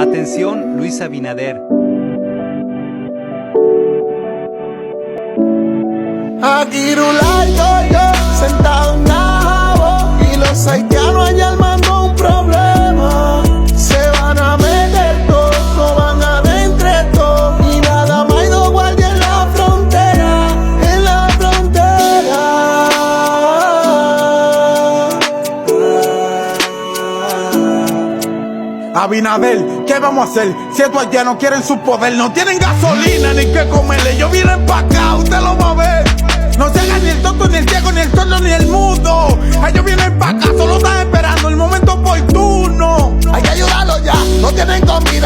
Atención, Luis Abinader. Aquí rulando yo, sentado en Nabo, y los haitianos allá armando un problema. Se van a meter todos, no van a ver entre todos, y nada más hay dos guardias en la frontera, en la frontera. Abinader, ¿qué vamos a hacer? Si estos haitianos quieren su poder, no tienen gasolina ni que comerle. Ellos vienen pa' acá, usted lo va a ver. No se hagan ni el tonto, ni el ciego, ni el sordo, ni el mudo. Ellos vienen pa' acá, solo están esperando el momento oportuno. Hay que ayudarlos ya, no tienen comida.